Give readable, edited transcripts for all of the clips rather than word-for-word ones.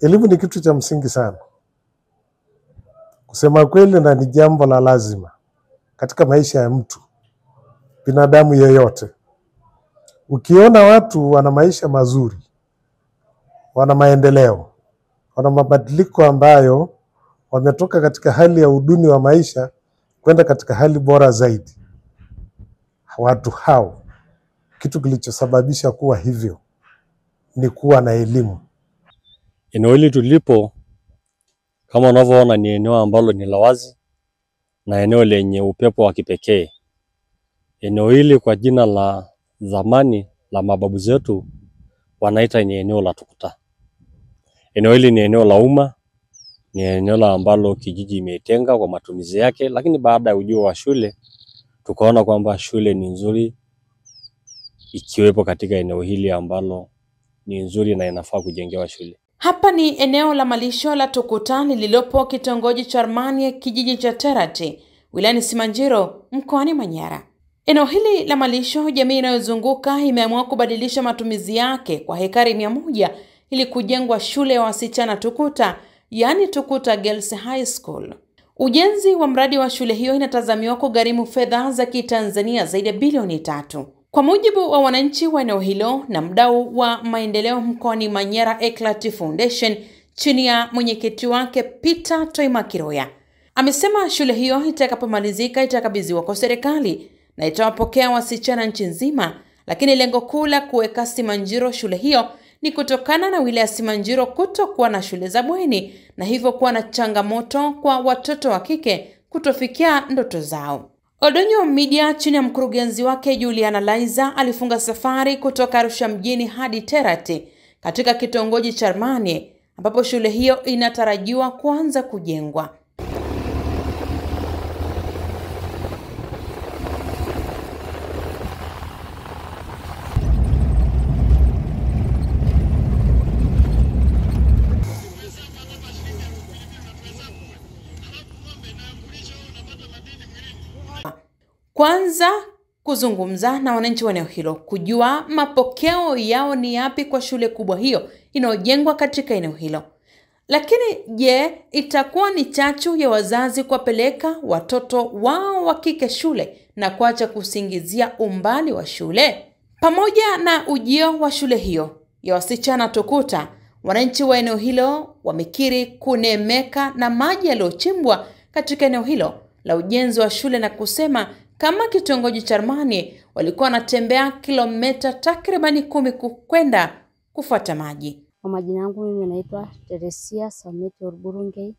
Elimu ni kitu cha msingi sana. Kusema kweli, na ni jambo la lazima katika maisha ya mtu, binadamu yeyote. Ukiona watu wana maisha mazuri, wana maendeleo, wana mabadiliko ambayo wametoka katika hali ya uduni wa maisha kwenda katika hali bora zaidi, watu hao, kitu kilichosababisha kuwa hivyo ni kuwa na elimu. Eneo hili tulipo, kama unavyoona, ni eneo ambalo ni la wazi na eneo lenye upepo wa kipekee. Eneo hili kwa jina la zamani la mababu zetu wanaita ni eneo la Tukuta. Eneo hili ni eneo la umma, ni eneo ambalo kijiji imetenga kwa matumizi yake, lakini baada ya ujio wa shule tukaona kwamba shule ni nzuri ikiwepo katika eneo hili ambalo ni nzuri na inafaa kujengewa shule. Hapa ni eneo la malisho la Tukuta lililopo kitongoji cha Armanie, kijiji cha Terrat, wilayani Simanjiro, mkoani Manyara. Eneo hili la malisho, jamii inayozunguka imeamua kubadilisha matumizi yake kwa hekari 100 ili kujengwa shule ya wasichana Tukuta, yani Tukuta Girls High School. Ujenzi wa mradi wa shule hiyo inatazamiwa kugharimu fedha za Kitanzania zaidi ya bilioni 3. Kwa mujibu wa wananchi wa eneo hilo na mdau wa maendeleo mkoani Manyara, Eclat Foundation, chini ya mwenyekiti wake Peter Toimakiroya, amesema shule hiyo itakapomalizika itakabidhiwa kwa serikali na itawapokea wasichana nchi nzima, lakini lengo kuu la kuweka Simanjiro shule hiyo ni kutokana na wilaya Simanjiro kutokuwa na shule za bweni na hivyo kuwa na changamoto kwa watoto wa kike kutofikia ndoto zao. Odonyo Media chini ya mkurugenzi wake Juliana Laiza alifunga safari kutoka Arusha mjini hadi Terrat katika kitongoji cha Armanie ambapo shule hiyo inatarajiwa kuanza kujengwa. Kwanza kuzungumza na wananchi wa eneo hilo kujua mapokeo yao ni yapi kwa shule kubwa hiyo inayojengwa katika eneo hilo. Lakini je, itakuwa ni chachu ya wazazi kuwapeleka watoto wao wa kike shule na kuacha kusingizia umbali wa shule? Pamoja na ujio wa shule hiyo ya wasichana Tukuta, wananchi wa eneo hilo wamekiri kunemeka na maji yaliyochimbwa katika eneo hilo la ujenzi wa shule na kusema kama kitongoji cha Armanie walikuwa wanatembea kilomita takribani 10 kwenda kufuata maji. Kwa majina yangu mimi naitwa Teresia Samete Orburungei.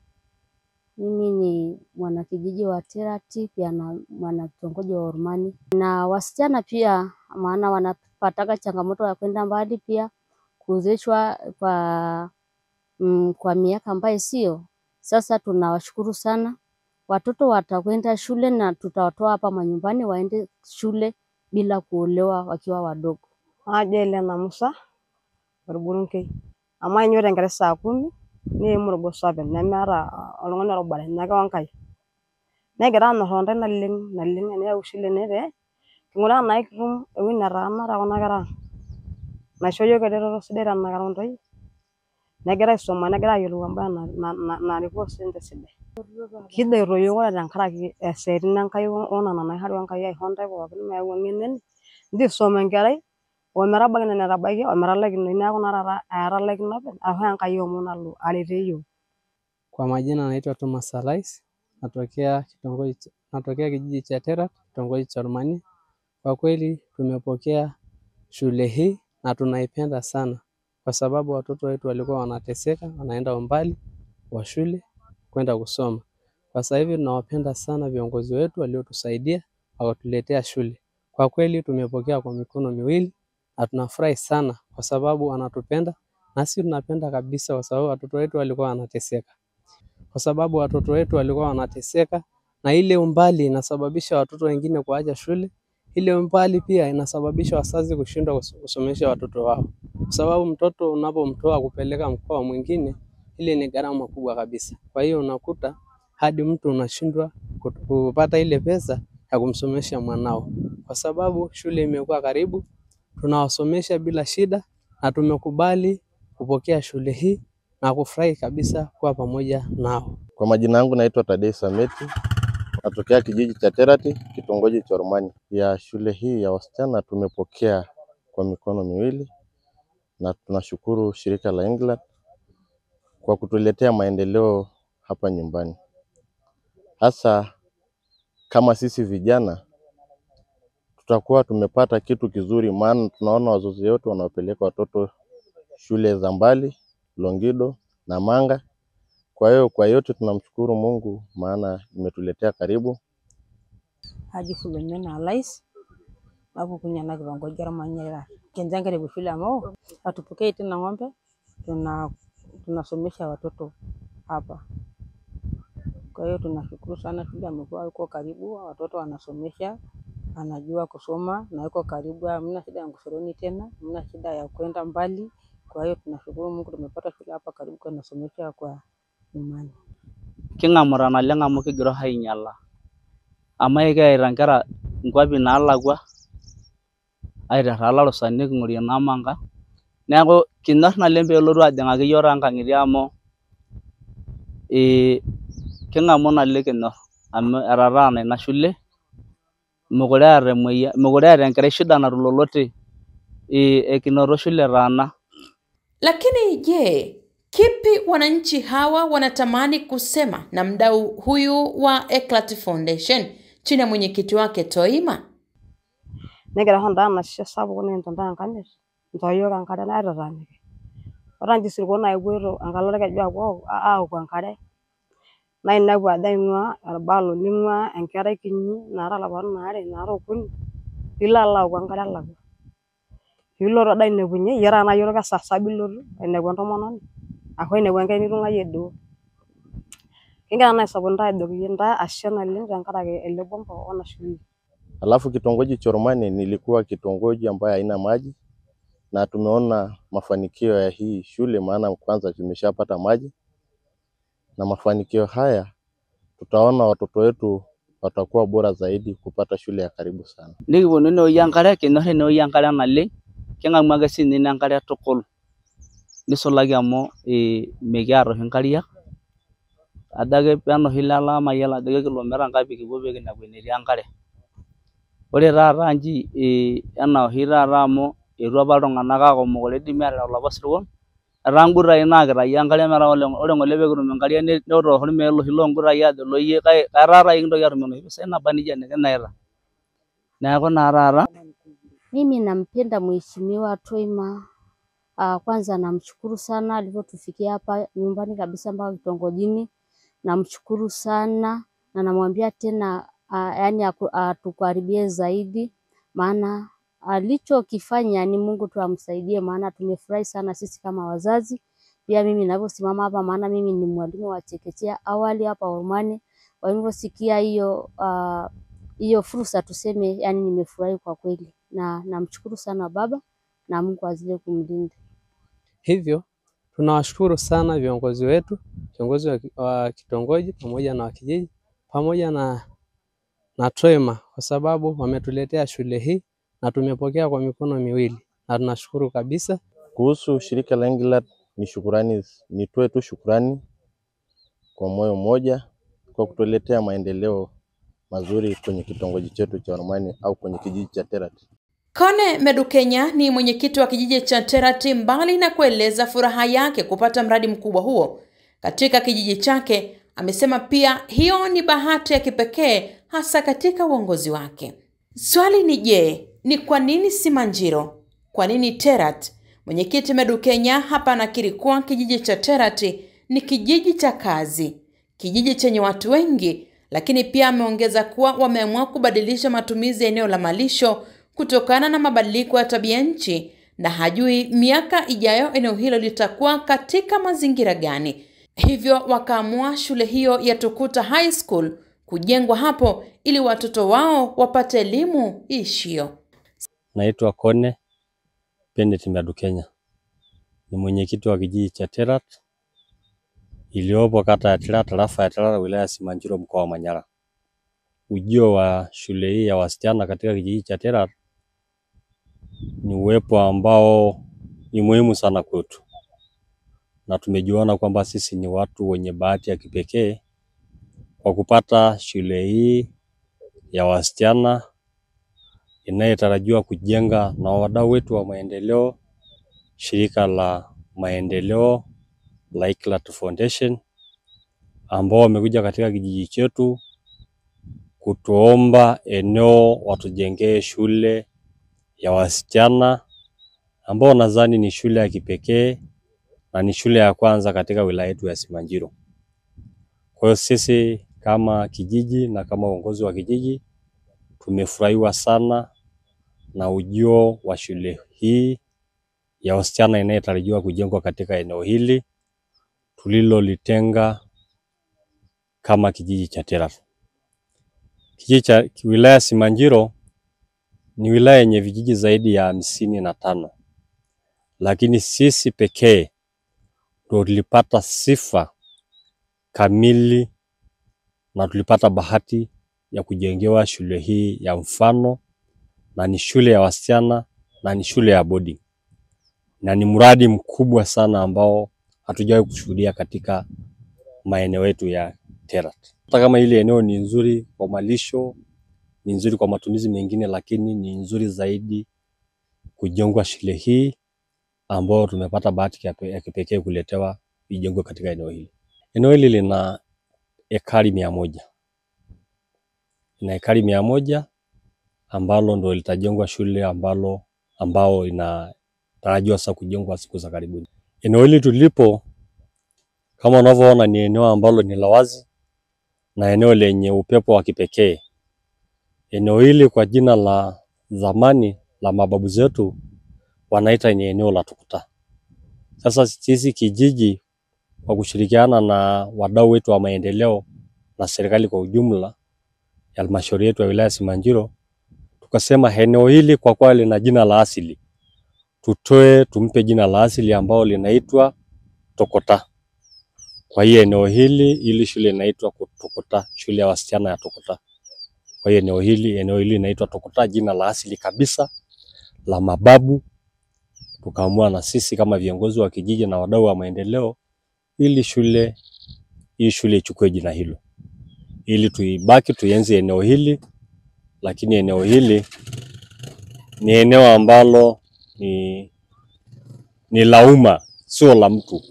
Mimi ni mwanakijiji wa Terrat pia na mwanakitongoji wa Armanie. Na wasichana pia maana wanapata changamoto ya kwenda mbali pia kuuzeshwa kwa miaka ambayo sio. Sasa tunawashukuru sana. Watoto watakwenda shule na tutawatoa hapa manyumbani waende shule bila kuolewa wakiwa wadogo. Ajele na Musa Orburungei. Ama nyore ngare saa 10 ni murugo 7 na mara olongona robale na kawankai. Negira no honda na ling ne ushile nebe. Ngura na ikrum ewina rana rawana gara. Na shoyo gadero sidera na garondoi. Negira soma negira yulu amba na riko sente sinde. Kide royo wala dankaraki eseri nankai ona na haru ankai ai honda ko me wangenen ndi soma ngarai omera bagina na rabagi omera lagina ina kuna rara ara lagina aha ankai omunalu aliteyo. Kwa majina naitwa Thomas Salais, natokea kijiji cha Terrat, kitongoji cha Armanie. Kwa kweli tumepokea shule hii na tunaipenda sana kwa sababu watoto wetu walikuwa wanateseka, wanaenda umbali wa shule kwenda kusoma. Kwa sasa hivi tunawapenda sana viongozi wetu waliotusaidia wakatuletea shule. Kwa kweli tumepokea kwa mikono miwili na tunafurahi sana kwa sababu wanatupenda na sisi tunapenda kabisa kwa sababu watoto wetu walikuwa wanateseka. Na ile umbali inasababisha watoto wengine kuacha shule. Ile umbali pia inasababisha wazazi kushindwa kusomesha watoto wao. Kwa sababu mtoto unapomtoa kupeleka mkoa mwingine, ile ni gharama kubwa kabisa. Kwa hiyo unakuta hadi mtu unashindwa kupata ile pesa ya kumsomesha mwanao. Kwa sababu shule imekuwa karibu, tunawasomesha bila shida na tumekubali kupokea shule hii na kufurahi kabisa kuwa pamoja nao. Kwa majina yangu naitwa Tadei Sameti, natokea kijiji cha Terati, kitongoji cha Ormani. Ya shule hii ya wasichana tumepokea kwa mikono miwili na tunashukuru shirika la England kwa kutuletea maendeleo hapa nyumbani. Hasa kama sisi vijana tutakuwa tumepata kitu kizuri, maana tunaona wazazi wetu wanapeleka watoto shule za mbali, Longido na Manga. Kwa hiyo kwa yote tunamshukuru Mungu maana imetuletea karibu. Haji Philomena Alais babu kunyana kitongoji Ormanyara. Kenzangere kushule ambao atupokee tena ng'ombe, tunasomesha watoto hapa. Kwa hiyo tunashukuru sana, shule amekuwa iko karibu, watoto wanasomesha, anajua kusoma na yuko karibu, hamna shida ya kusoroni tena, hamna shida ya kwenda mbali. Kwa hiyo tunashukuru Mungu tumepata shule hapa karibu, kwa nasomesha kwa imani. King'amura naleng amu kigira ainyala amu ekiyaita nkera nkwapi naalakwa aiterr olarusani niking'orie Namanga, neeku kinyorr naleng peelotu ajing'aki iyiok toonkang'itie amu king'amu naleng, kinyorr amu etataana ina shule, mekure eeta enkerai shida natulolote, ekinoto shule taana. Lakini je, kipi wananchi hawa wanatamani kusema na mdau huyu wa Eclat Foundation chini ya mwenyekiti wake Toima? Negira honda na shisha sababu ni ntonda nkanyes ntoyo kankare na rarani oranji sirko na egwero angalore ke jwa au kankare na inabu adaimwa arbalo nimwa enkere kinyi nara laban nare naro kun ilala kankare lagu iloro dai nebunye yara na yoro ka sasabiloro enebu ntomononi ako enebu enkai nitunga yedo kinga na sabunda edoki nda ashana linga nkarake elebombo ona shuli. Alafu kitongoji cha Ormani nilikuwa kitongoji ambayo haina maji na tumeona mafanikio ya hii shule, maana kwanza tumeshapata maji na mafanikio haya tutaona watoto wetu watakuwa bora zaidi kupata shule ya karibu sana. Nikiponu enewueji enkare, kinyorr enewueji enkare naleng, king'amu ake sininye enkare tukul nisulaki amu mikiata oshi nkariak, ajo ake penoshi lala mayiolo ajo kilomita ngapi kipuo pekinepu enetii enkare. Ore taata nji ena oshi taata amu etuo apa iltung'anak aaku mekure idimi aatereu ilapa sirkon, etaa ngutai naakitayu enkare metaa ore ng'ole peekitum enkariak newosh irmeek loshi loongutai ajo loyie etaa taata kintoki atum enoshi pisai naba nejia nikineita. Neeku naa taata Mimi nampenda mheshimiwa Toima. Kwanza namshukuru sana alivyotufikia hapa nyumbani kabisa mpaka kitongojini. Namshukuru sana na namwambia tena yani atukaribie zaidi, maana alichokifanya ni Mungu tu amsaidie, maana tumefurahi sana sisi kama wazazi. Pia mimi ninavyosimama hapa, maana mimi ni mwalimu wa chekechea awali hapa Ormani. Kwa hivyo sikia hiyo fursa tuseme, yani nimefurahi kwa kweli, na namshukuru sana baba na Mungu azidi kumlinda. Hivyo tunawashukuru sana viongozi wetu, kiongozi wa kitongoji pamoja na kijiji pamoja na Toima kwa sababu wametuletea shule hii na tumepokea kwa mikono miwili na tunashukuru kabisa. Kuhusu shirika la England ni shukrani, nitoe tu shukrani kwa moyo mmoja kwa kutuletea maendeleo mazuri kwenye kitongoji chetu cha Ormani au kwenye kijiji cha Terati. Kone Medukenya ni mwenyekiti wa kijiji cha Terati. Mbali na kueleza furaha yake kupata mradi mkubwa huo katika kijiji chake, amesema pia hiyo ni bahati ya kipekee hasa katika uongozi wake. Swali ni je, ni kwa nini Simanjiro? Kwa nini Terati? Mwenyekiti Medukenya hapa anakiri kuwa kijiji cha Terati ni kijiji cha kazi, kijiji chenye watu wengi, lakini pia ameongeza kuwa wameamua kubadilisha matumizi ya eneo la malisho kutokana na mabadiliko ya tabia nchi, na hajui miaka ijayo eneo hilo litakuwa katika mazingira gani. Hivyo wakaamua shule hiyo ya Tukuta High School kujengwa hapo ili watoto wao wapate elimu ishio. Naitwa Kone Bennett Medukenya, ni mwenyekiti wa kijiji cha Terati iliyopo kata ya Terati, tarafa ya Terati, wilaya ya Simanjiro, mkoa wa Manyara. Ujio wa shule hii ya wasichana katika kijiji cha Terati ni uwepo ambao ni muhimu sana kwetu, na tumejiona kwamba sisi ni watu wenye bahati ya kipekee kwa kupata shule hii ya wasichana inayotarajiwa kujenga na wadau wetu wa maendeleo, shirika la maendeleo la Icklat Foundation, ambao wamekuja katika kijiji chetu kutuomba eneo watujengee shule ya wasichana, ambao nadhani ni shule ya kipekee na ni shule ya kwanza katika wilaya yetu ya Simanjiro. Kwa hiyo sisi kama kijiji na kama uongozi wa kijiji tumefurahiwa sana na ujio wa shule hii ya wasichana inayotarajiwa kujengwa katika eneo hili tulilolitenga kama kijiji cha Terat. Kijiji cha wilaya Simanjiro ni wilaya yenye vijiji zaidi ya 55, lakini sisi pekee ndio tulipata sifa kamili na tulipata bahati ya kujengewa shule hii ya mfano, na ni shule ya wasichana na ni shule ya boarding, na ni mradi mkubwa sana ambao hatujawahi kushuhudia katika maeneo yetu ya Terat. Hata kama ile eneo ni nzuri kwa malisho, ni nzuri kwa matumizi mengine, lakini ni nzuri zaidi kujengwa shule hii ambao tumepata bahati ya kipekee kuletewa ijengwe katika eneo hili. Eneo hili lina ekari 100. Ina ekari 100 ambalo ndo litajengwa shule ambao inatarajiwa sasa kujengwa siku za karibuni. Eneo hili tulipo kama unavyoona ni eneo ambalo ni la wazi na eneo lenye upepo wa kipekee. Eneo hili kwa jina la zamani la mababu zetu wanaita ni eneo la Tukuta. Sasa sisi kijiji kwa kushirikiana na wadau wetu wa maendeleo na serikali kwa ujumla ya halmashauri yetu ya wilaya Simanjiro, tukasema eneo hili kwa kuwa lina jina la asili, tumpe jina la asili ambao linaitwa Tokota. Kwa hiyo eneo hili shule inaitwa Tokota, shule ya wasichana ya Tokota. Kwa hiyo eneo hili inaitwa Tokota, jina la asili kabisa la mababu. Tukaamua na sisi kama viongozi wa kijiji na wadau wa maendeleo hii shule ichukue jina hilo, ili tuibaki tuenzi eneo hili, lakini eneo hili ni eneo ambalo ni la umma, sio la mtu.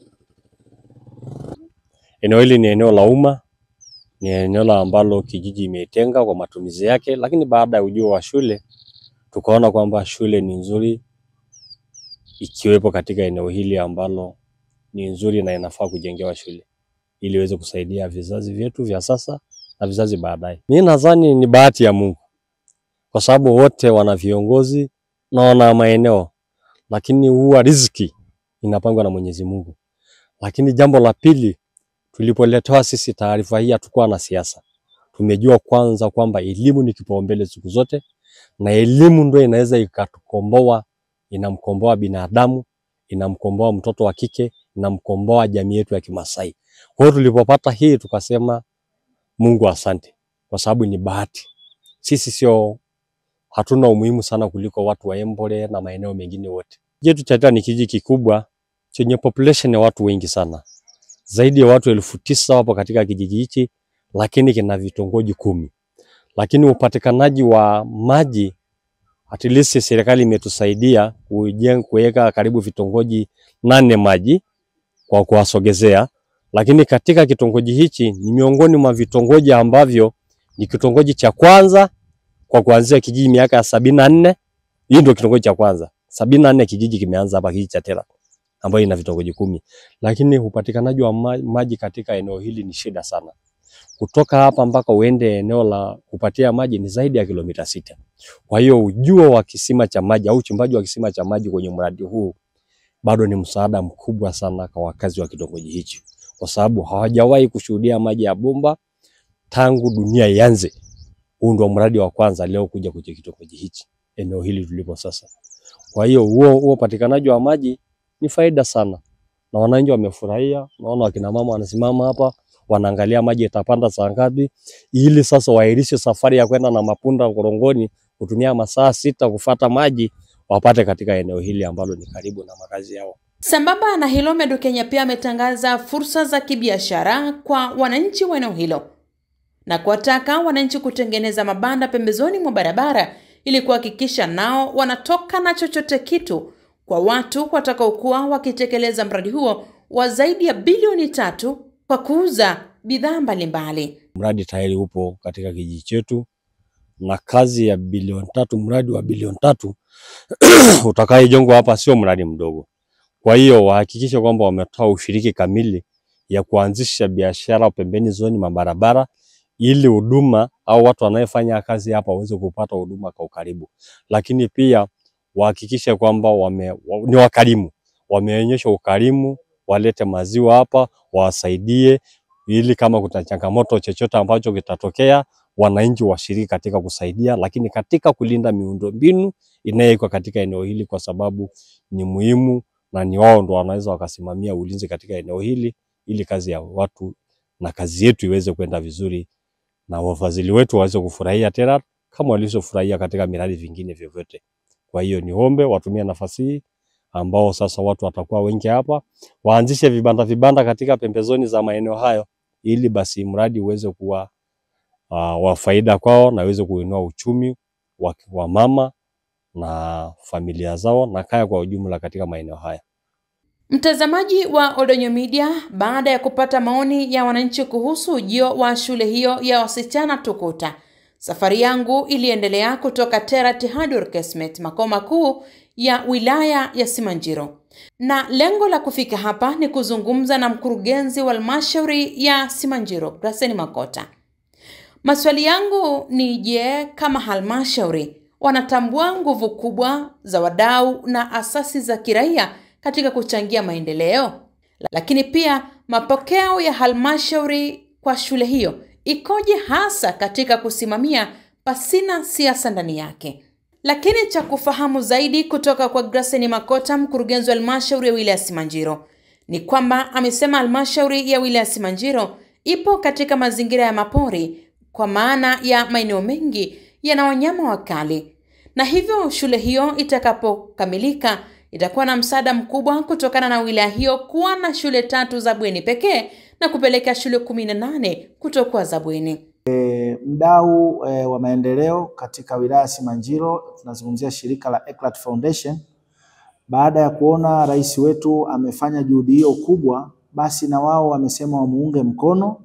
Eneo hili ni eneo la umma, ni eneo ambalo kijiji imetenga kwa matumizi yake, lakini baada ya ujio wa shule tukaona kwamba shule ni nzuri ikiwepo katika eneo hili ambalo ni nzuri na inafaa kujengewa shule ili iweze kusaidia vizazi vyetu vya sasa na vizazi baadaye. Mimi nadhani ni bahati ya Mungu kwa sababu wote wana viongozi na wana maeneo, lakini huwa riziki inapangwa na Mwenyezi Mungu. Lakini jambo la pili, tulipoletewa sisi taarifa hii hatukuwa na siasa. Tumejua kwanza kwamba elimu ni kipaumbele siku zote, na elimu ndio inaweza ikatukomboa, inamkomboa binadamu, inamkomboa mtoto wa kike, inamkomboa jamii yetu ya Kimasai. Kwa hiyo tulipopata hii tukasema Mungu asante, kwa sababu ni bahati. Sisi hatuna umuhimu sana kuliko watu wa Embole na maeneo mengine wote. Kijiji cha Terat ni kijiji kikubwa chenye population ya watu wengi sana. Zaidi ya watu 9,000 wapo katika kijiji hichi, lakini kina vitongoji 10. Lakini upatikanaji wa maji, at least serikali imetusaidia kuweka karibu vitongoji 8 maji kwa kuwasogezea. Lakini katika kitongoji hichi ni miongoni mwa vitongoji ambavyo ni kitongoji cha kwanza kwa kuanzia kijiji miaka ya 74. Hii ndio kitongoji cha kwanza. 74 kijiji kimeanza hapa kijiji cha Terat ambayo ina vitongoji 10. Lakini upatikanaji wa maji katika eneo hili ni shida sana. Kutoka hapa mpaka uende eneo la kupatia maji ni zaidi ya kilomita 6. Kwa hiyo ujio wa kisima cha maji au uchimbaji wa kisima cha maji kwenye mradi huu bado ni msaada mkubwa sana kwa wakazi wa kitongoji hichi, kwa sababu hawajawahi kushuhudia maji ya bomba tangu dunia ianze. Huu ndio mradi wa kwanza leo kuja kwenye kitongoji hichi, eneo hili tulipo sasa. Kwa hiyo huo upatikanaji wa maji ni faida sana, na wananchi wamefurahia. Naona wakina mama wanasimama hapa wanaangalia maji itapanda saa ngapi, ili sasa wairishe safari ya kwenda na mapunda Korongoni kutumia masaa 6 kufuata maji wapate katika eneo hili ambalo ni karibu na makazi yao. Sambamba na hilo, Medu Kenya pia ametangaza fursa za kibiashara kwa wananchi wa eneo hilo na kuwataka wananchi kutengeneza mabanda pembezoni mwa barabara ili kuhakikisha nao wanatoka na chochote kitu kwa watu watakaokuwa wakitekeleza mradi huo wa zaidi ya bilioni 3 kwa kuuza bidhaa mbalimbali. Mradi tayari upo katika kijiji chetu na kazi ya bilioni 3, mradi wa bilioni 3 utakayejengwa hapa sio mradi mdogo. Kwa hiyo wahakikishe kwamba wametoa ushiriki kamili ya kuanzisha biashara pembeni zoni mwa barabara ili huduma au watu wanayefanya kazi hapa waweze kupata huduma kwa ukaribu. Lakini pia wahakikishe kwamba ni wakarimu, wameonyesha ukarimu, walete maziwa hapa, wasaidie ili kama kuna changamoto chochote ambacho kitatokea, wananchi washiriki katika kusaidia, lakini katika kulinda miundombinu inayowekwa katika eneo hili, kwa sababu ni muhimu na ni wao ndo wanaweza wakasimamia ulinzi katika eneo hili ili kazi ya watu na kazi yetu iweze kwenda vizuri na wafadhili wetu waweze kufurahia tena kama walivyofurahia katika miradi vingine vyovyote. Kwa hiyo niombe watumie nafasi hii ambao sasa watu watakuwa wengi hapa, waanzishe vibanda katika pembezoni za maeneo hayo ili basi mradi uweze kuwa wa faida kwao na uweze kuinua uchumi wa mama na familia zao na kaya kwa ujumla katika maeneo haya. Mtazamaji wa Odonyo Media, baada ya kupata maoni ya wananchi kuhusu ujio wa shule hiyo ya wasichana Tukuta, safari yangu iliendelea kutoka Terrat hadi Orkeesmet, makao makuu ya wilaya ya Simanjiro. Na lengo la kufika hapa ni kuzungumza na mkurugenzi wa halmashauri ya Simanjiro, Graceni Makota. Maswali yangu ni je, kama halmashauri wanatambua nguvu kubwa za wadau na asasi za kiraia katika kuchangia maendeleo? Lakini pia mapokeo ya halmashauri kwa shule hiyo ikoje hasa katika kusimamia pasina siasa ndani yake? Lakini cha kufahamu zaidi kutoka kwa Graceni Makota, mkurugenzi wa halmashauri ya wilaya Simanjiro, ni kwamba amesema halmashauri ya wilaya Simanjiro ipo katika mazingira ya mapori, kwa maana ya maeneo mengi yana wanyama wakali, na hivyo shule hiyo itakapokamilika itakuwa na msaada mkubwa kutokana na wilaya hiyo kuwa na shule 3 za bweni pekee na kupeleka shule 18 kutokuwa za bweni. Mdau wa maendeleo katika wilaya Simanjiro, tunazungumzia shirika la Eclat Foundation, baada ya kuona rais wetu amefanya juhudi hiyo kubwa, basi na wao wamesema wamuunge mkono,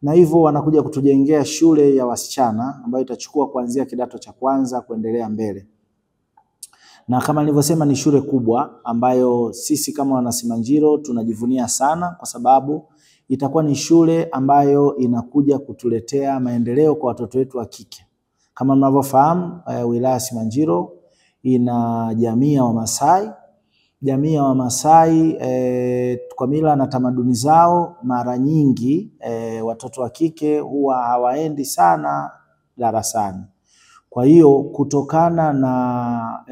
na hivyo wanakuja kutujengea shule ya wasichana ambayo itachukua kuanzia kidato cha kwanza kuendelea mbele. Na kama nilivyosema ni shule kubwa ambayo sisi kama wana Simanjiro tunajivunia sana, kwa sababu itakuwa ni shule ambayo inakuja kutuletea maendeleo kwa watoto wetu wa kike. Kama mnavyofahamu, wilaya Simanjiro ina jamii ya Wamasai. Jamii ya Wamasai kwa mila na tamaduni zao, mara nyingi watoto wa kike huwa hawaendi sana darasani. Kwa hiyo kutokana na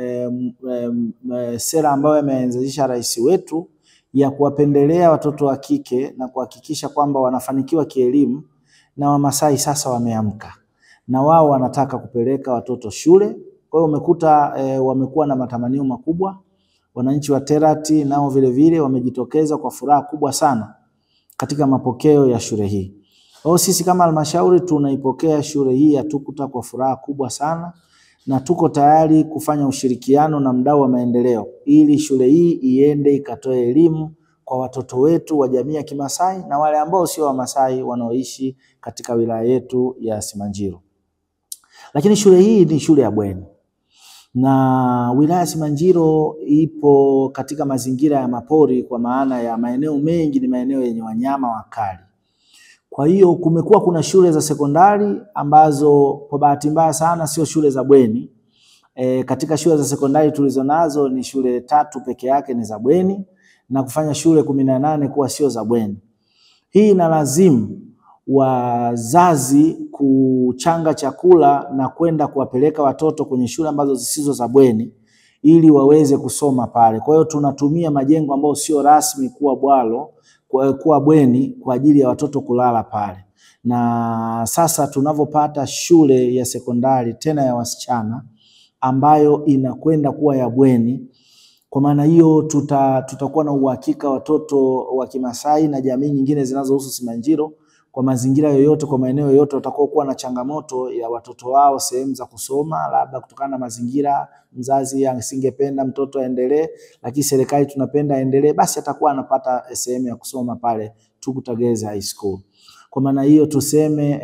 sera ambayo ameanzisha rais wetu ya kuwapendelea watoto wa kike na kuhakikisha kwamba wanafanikiwa kielimu, na Wamasai sasa wameamka na wao wanataka kupeleka watoto shule. Kwa hiyo umekuta wamekuwa na matamanio makubwa. Wananchi wa Terrat nao vile vile wamejitokeza kwa furaha kubwa sana katika mapokeo ya shule hii. Kwa sisi kama halmashauri tunaipokea shule hii ya Tukuta kwa furaha kubwa sana, na tuko tayari kufanya ushirikiano na mdau wa maendeleo ili shule hii iende ikatoe elimu kwa watoto wetu wa jamii ya Kimasai na wale ambao sio Wamasai wanaoishi katika wilaya yetu ya Simanjiro. Lakini shule hii ni shule ya bweni, na wilaya Simanjiro ipo katika mazingira ya mapori, kwa maana ya maeneo mengi ni maeneo yenye wanyama wakali. Kwa hiyo kumekuwa kuna shule za sekondari ambazo kwa bahati mbaya sana sio shule za bweni. Katika shule za sekondari tulizonazo ni shule 3 peke yake ni za bweni, na kufanya shule 18 kuwa sio za bweni. Hii inalazimu wazazi kuchanga chakula na kwenda kuwapeleka watoto kwenye shule ambazo zisizo za bweni ili waweze kusoma pale. Kwa hiyo tunatumia majengo ambayo sio rasmi kuwa bwalo, kuwa bweni kwa ajili ya watoto kulala pale. Na sasa tunavyopata shule ya sekondari tena ya wasichana ambayo inakwenda kuwa ya bweni, Kwa maana hiyo tutakuwa na uhakika watoto wa Kimasai na jamii nyingine zinazohusu Simanjiro kwa mazingira yoyote, kwa maeneo yoyote watakao kuwa na changamoto ya watoto wao sehemu za kusoma, labda kutokana na mazingira mzazi asingependa mtoto aendelee lakini serikali tunapenda aendelee, basi atakuwa anapata sehemu ya kusoma pale Tukuta Girls High School. Kwa maana hiyo tuseme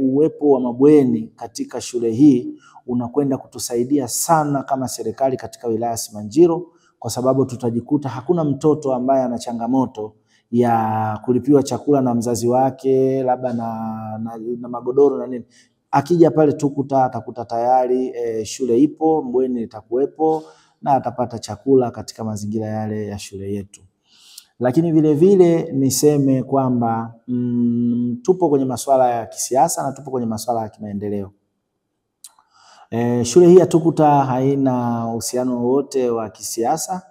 uwepo wa mabweni katika shule hii unakwenda kutusaidia sana kama serikali katika wilaya ya Simanjiro, kwa sababu tutajikuta hakuna mtoto ambaye ana changamoto ya kulipiwa chakula na mzazi wake labda na magodoro na nini. Akija pale Tukuta atakuta tayari shule ipo, bweni litakuwepo na atapata chakula katika mazingira yale ya shule yetu. Lakini vile vile niseme kwamba tupo kwenye masuala ya kisiasa na tupo kwenye masuala ya kimaendeleo. Shule hii ya Tukuta haina uhusiano wote wa kisiasa.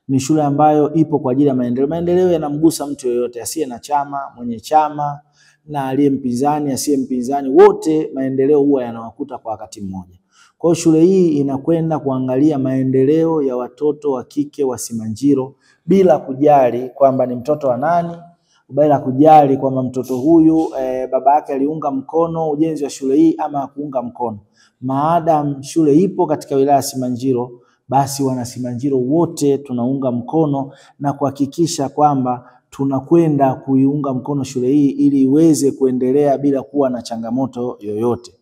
Ni shule ambayo ipo kwa ajili ya maendeleo. Maendeleo yanamgusa mtu yoyote, asiye na chama, mwenye chama, na aliye mpinzani, asiye mpinzani, wote maendeleo huwa yanawakuta kwa wakati mmoja. Kwa hiyo shule hii inakwenda kuangalia maendeleo ya watoto wa kike wa Simanjiro bila kujali kwamba ni mtoto wa nani, bila kujali kwamba mtoto huyu baba yake aliunga mkono ujenzi wa shule hii ama hakuunga mkono. Maadam shule ipo katika wilaya ya Simanjiro, basi wana Simanjiro wote tunaunga mkono na kuhakikisha kwamba tunakwenda kuiunga mkono shule hii ili iweze kuendelea bila kuwa na changamoto yoyote.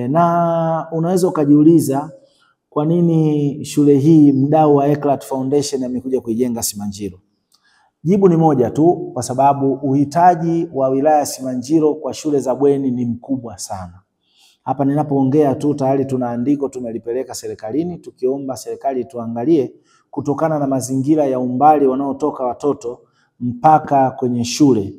Na unaweza ukajiuliza kwa nini shule hii mdau wa Eclat Foundation amekuja kuijenga Simanjiro? Jibu ni moja tu, kwa sababu uhitaji wa wilaya ya Simanjiro kwa shule za bweni ni mkubwa sana. Hapa ninapoongea tu tayari tuna andiko tumelipeleka serikalini tukiomba serikali tuangalie kutokana na mazingira ya umbali wanaotoka watoto mpaka kwenye shule.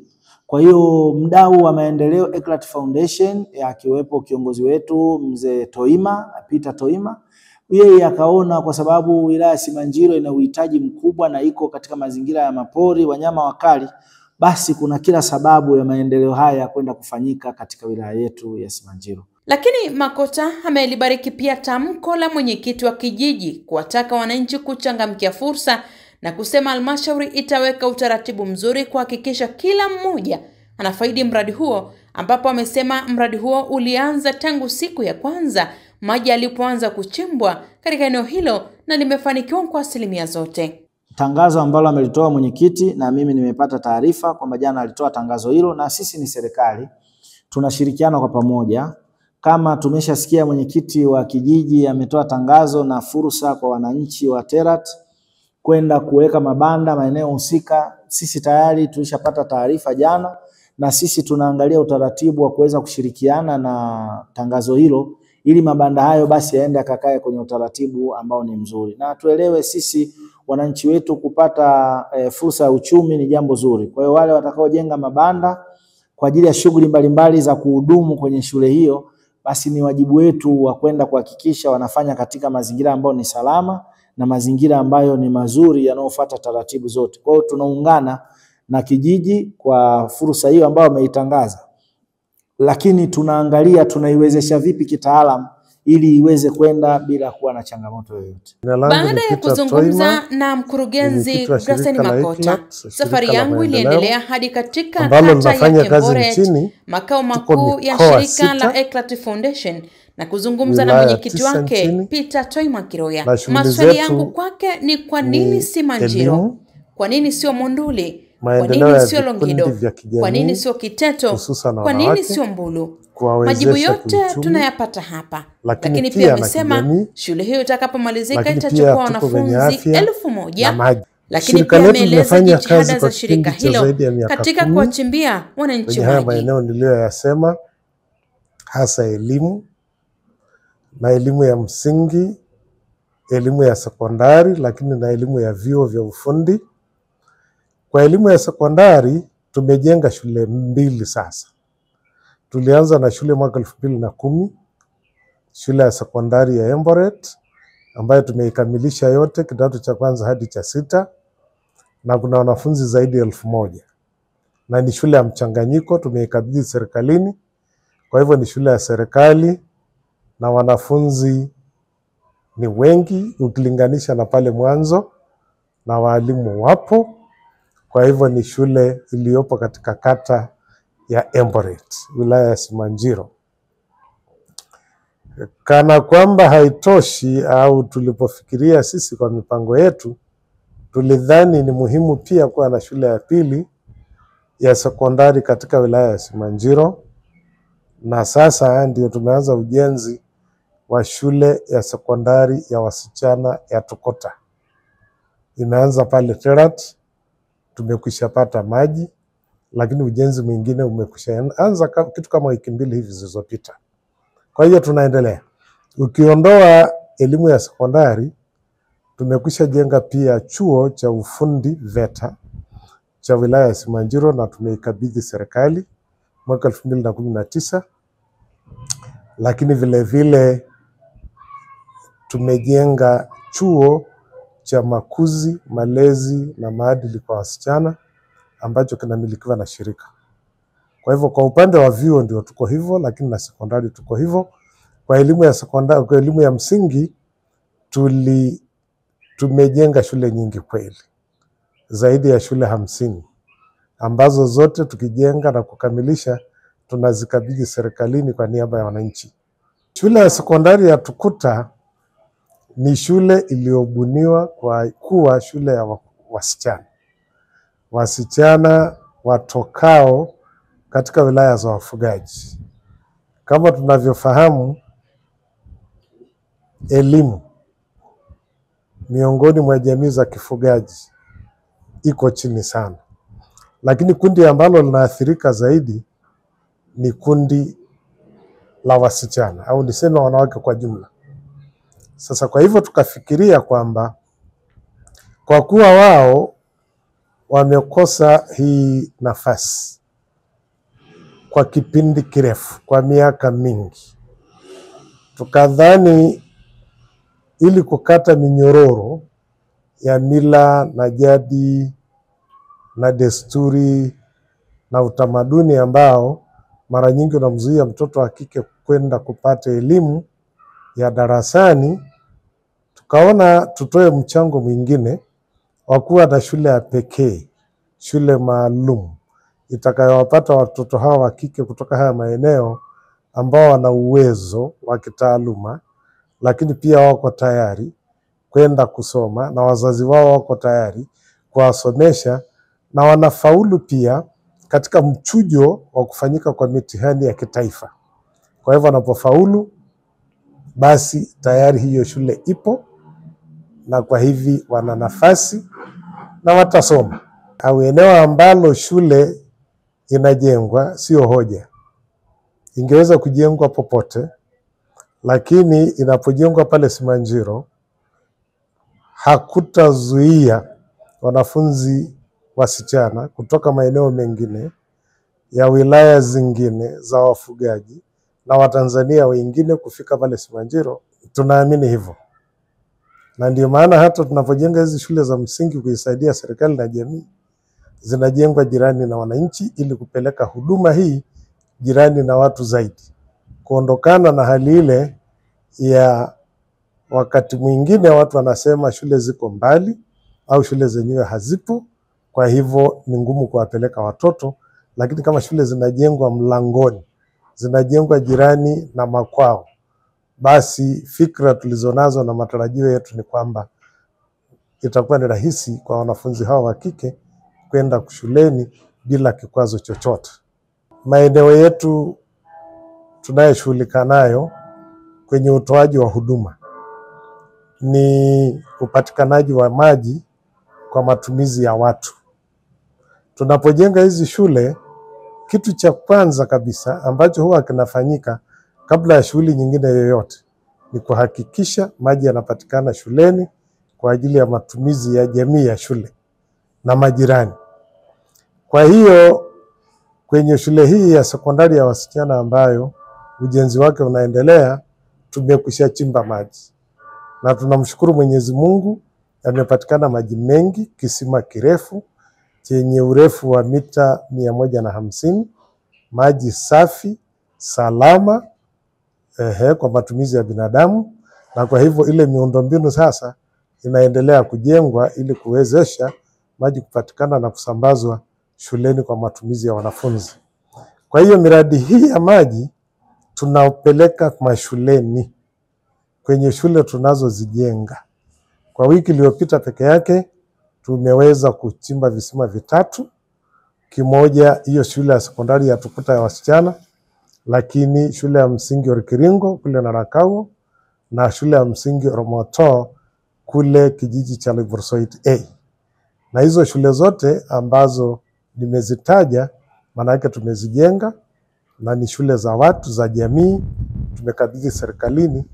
Kwa hiyo mdau wa maendeleo Eclat Foundation akiwepo kiongozi wetu mzee Toima, Peter Toima, yeye akaona kwa sababu wilaya ya Simanjiro ina uhitaji mkubwa na iko katika mazingira ya mapori, wanyama wakali, basi kuna kila sababu ya maendeleo haya kwenda kufanyika katika wilaya yetu ya Simanjiro. Lakini Makota amelibariki pia tamko la mwenyekiti wa kijiji kuwataka wananchi kuchangamkia fursa na kusema halmashauri itaweka utaratibu mzuri kuhakikisha kila mmoja anafaidi mradi huo, ambapo amesema mradi huo ulianza tangu siku ya kwanza maji yalipoanza kuchimbwa katika eneo hilo na limefanikiwa kwa asilimia zote. Tangazo ambalo amelitoa mwenyekiti na mimi nimepata taarifa kwamba jana alitoa tangazo hilo, na sisi ni serikali tunashirikiana kwa pamoja. Kama tumeshasikia mwenyekiti wa kijiji ametoa tangazo na fursa kwa wananchi wa Terat kwenda kuweka mabanda maeneo husika, sisi tayari tulishapata taarifa jana na sisi tunaangalia utaratibu wa kuweza kushirikiana na tangazo hilo ili mabanda hayo basi yaende akakae kwenye utaratibu ambao ni mzuri. Na tuelewe sisi wananchi wetu kupata fursa ya uchumi ni jambo zuri. Kwa hiyo wale watakaojenga mabanda kwa ajili ya shughuli mbalimbali za kuhudumu kwenye shule hiyo, basi ni wajibu wetu wa kwenda kuhakikisha wanafanya katika mazingira ambayo ni salama na mazingira ambayo ni mazuri yanayofuata taratibu zote. Kwa hiyo tunaungana na kijiji kwa fursa hiyo ambayo wameitangaza, lakini tunaangalia tunaiwezesha vipi kitaalamu ili iweze kwenda bila kuwa na changamoto yoyote. Baada ya kuzungumza na mkurugenzi Graceni Makota, safari yangu iliendelea hadi katika kata ya Kemboret, makao makuu ya shirika la Eclat Foundation, na kuzungumza na mwenyekiti wake Peter Toima Kiroya. Maswali yangu kwake ni kwa nini Simanjiro? Kwa nini sio Monduli? Kwa nini sio Longido? Kwa nini sio Kiteto? Kwa nini sio Mbulu? Majibu yote tunayapata hapa. Lakini pia amesema shule hiyo itakapomalizika itachukua wanafunzi 1000, lakini pia ameeleza jitihada za shirika hilo katika kuwachimbia wananchi maji. Maeneo niliyoyasema hasa elimu na elimu ya msingi, elimu ya sekondari, lakini na elimu ya vyuo vya ufundi. Kwa elimu ya sekondari tumejenga shule 2 sasa. Tulianza na shule mwaka 2010, shule ya sekondari ya Emboret ambayo tumeikamilisha yote kidato cha kwanza hadi cha 6, na kuna wanafunzi zaidi ya 1000. Na ni shule ya mchanganyiko, tumeikabidhi serikalini. Kwa hivyo ni shule ya serikali na wanafunzi ni wengi ukilinganisha na pale mwanzo, na walimu wapo. Kwa hivyo ni shule iliyopo katika kata ya Emboret, wilaya ya Simanjiro. Kana kwamba haitoshi, au tulipofikiria sisi kwa mipango yetu, tulidhani ni muhimu pia kuwa na shule ya pili ya sekondari katika wilaya ya Simanjiro, na sasa ndio tumeanza ujenzi wa shule ya sekondari ya wasichana ya Tukota. Imeanza pale Terat, tumekwisha pata maji, lakini ujenzi mwingine umekwisha anza kitu kama wiki mbili hivi zilizopita. Kwa hiyo tunaendelea. Ukiondoa elimu ya sekondari, tumekwisha jenga pia chuo cha ufundi VETA cha wilaya ya Simanjiro, na tumeikabidhi serikali mwaka 2019. Lakini vile vile tumejenga chuo cha makuzi, malezi na maadili kwa wasichana ambacho kinamilikiwa na shirika. Kwa hivyo kwa upande wa vyuo ndio tuko hivyo, lakini na sekondari tuko hivyo. Kwa elimu ya sekondari, kwa elimu ya msingi tumejenga shule nyingi kweli, zaidi ya shule 50, ambazo zote tukijenga na kukamilisha tunazikabidhi serikalini kwa niaba ya wananchi. Shule ya sekondari ya Tukuta ni shule iliyobuniwa kwa kuwa shule ya wasichana watokao katika wilaya za wafugaji. Kama tunavyofahamu, elimu miongoni mwa jamii za kifugaji iko chini sana, lakini kundi ambalo linaathirika zaidi ni kundi la wasichana, au niseme wanawake kwa jumla. Sasa kwa hivyo tukafikiria kwamba kwa kuwa wao wamekosa hii nafasi kwa kipindi kirefu, kwa miaka mingi, tukadhani ili kukata minyororo ya mila na jadi na desturi na utamaduni ambao mara nyingi unamzuia mtoto wa kike kwenda kupata elimu ya darasani, tukaona tutoe mchango mwingine wa kuwa na shule ya pekee, shule maalum itakayowapata watoto hawa wa kike kutoka haya maeneo ambao wana uwezo wa kitaaluma, lakini pia wako tayari kwenda kusoma na wazazi wao wako tayari kuwasomesha, na wanafaulu pia katika mchujo wa kufanyika kwa mitihani ya kitaifa. Kwa hivyo wanapofaulu, basi tayari hiyo shule ipo, na kwa hivi wana nafasi na watasoma. Au eneo ambalo shule inajengwa sio hoja, ingeweza kujengwa popote, lakini inapojengwa pale Simanjiro hakutazuia wanafunzi wasichana kutoka maeneo mengine ya wilaya zingine za wafugaji na Watanzania wengine kufika pale Simanjiro. Tunaamini hivyo, na ndio maana hata tunapojenga hizi shule za msingi kuisaidia serikali na jamii, zinajengwa jirani na wananchi ili kupeleka huduma hii jirani na watu zaidi, kuondokana na hali ile ya wakati mwingine watu wanasema shule ziko mbali au shule zenyewe hazipo, kwa hivyo ni ngumu kuwapeleka watoto. Lakini kama shule zinajengwa mlangoni, zinajengwa jirani na makwao, basi fikra tulizonazo na matarajio yetu ni kwamba itakuwa ni rahisi kwa wanafunzi hawa wa kike kwenda shuleni bila kikwazo chochote. Maeneo yetu tunayoshughulika nayo kwenye utoaji wa huduma ni upatikanaji wa maji kwa matumizi ya watu. Tunapojenga hizi shule, kitu cha kwanza kabisa ambacho huwa kinafanyika kabla ya shughuli nyingine yoyote ni kuhakikisha maji yanapatikana shuleni kwa ajili ya matumizi ya jamii ya shule na majirani. Kwa hiyo kwenye shule hii ya sekondari ya wasichana ambayo ujenzi wake unaendelea, tumekwisha chimba maji na tunamshukuru Mwenyezi Mungu, yamepatikana maji mengi, kisima kirefu chenye urefu wa mita 150, maji safi, salama kwa matumizi ya binadamu, na kwa hivyo ile miundombinu sasa inaendelea kujengwa ili kuwezesha maji kupatikana na kusambazwa shuleni kwa matumizi ya wanafunzi. Kwa hiyo miradi hii ya maji tunapeleka mashuleni, kwenye shule tunazozijenga. Kwa wiki iliyopita peke yake tumeweza kuchimba visima 3. Kimoja hiyo shule ya sekondari ya Tukuta ya wasichana, lakini shule ya msingi Orkiringo kule Narakao na shule ya msingi Romoto kule kijiji cha Levorsoit A. Na hizo shule zote ambazo nimezitaja maana yake tumezijenga na ni shule za watu za jamii, tumekabidhi serikalini,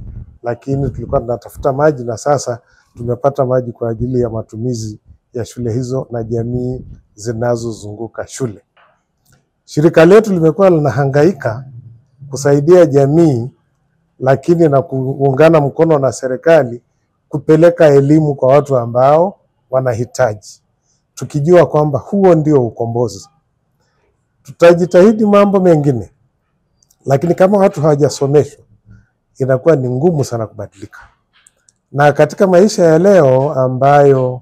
lakini tulikuwa tunatafuta maji na sasa tumepata maji kwa ajili ya matumizi ya shule hizo na jamii zinazozunguka shule. Shirika letu limekuwa linahangaika kusaidia jamii, lakini na kuungana mkono na serikali kupeleka elimu kwa watu ambao wanahitaji, tukijua kwamba huo ndio ukombozi. Tutajitahidi mambo mengine, lakini kama watu hawajasomeshwa inakuwa ni ngumu sana kubadilika. Na katika maisha ya leo ambayo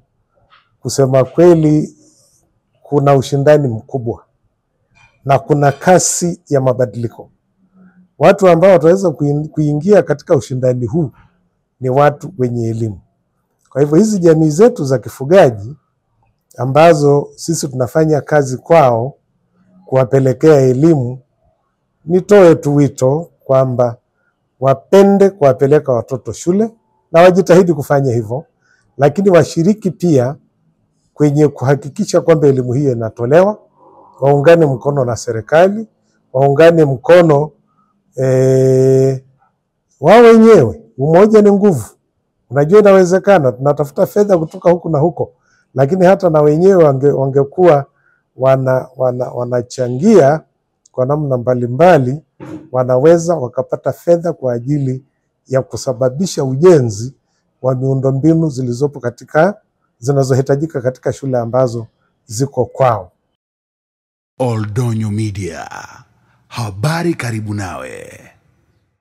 kusema kweli kuna ushindani mkubwa na kuna kasi ya mabadiliko, watu ambao wataweza kuingia katika ushindani huu ni watu wenye elimu. Kwa hivyo hizi jamii zetu za kifugaji ambazo sisi tunafanya kazi kwao kuwapelekea elimu, nitoe tu wito kwamba wapende kuwapeleka watoto shule na wajitahidi kufanya hivyo, lakini washiriki pia kwenye kuhakikisha kwamba elimu hiyo inatolewa, waungane mkono na serikali, waungane mkono wao wenyewe. Umoja ni nguvu. Unajua inawezekana, tunatafuta fedha kutoka huku na huko, lakini hata na wenyewe wangekuwa wanachangia kwa namna mbalimbali, wanaweza wakapata fedha kwa ajili ya kusababisha ujenzi wa miundombinu zilizopo zinazohitajika katika shule ambazo ziko kwao. Oldonyo Media, habari karibu nawe.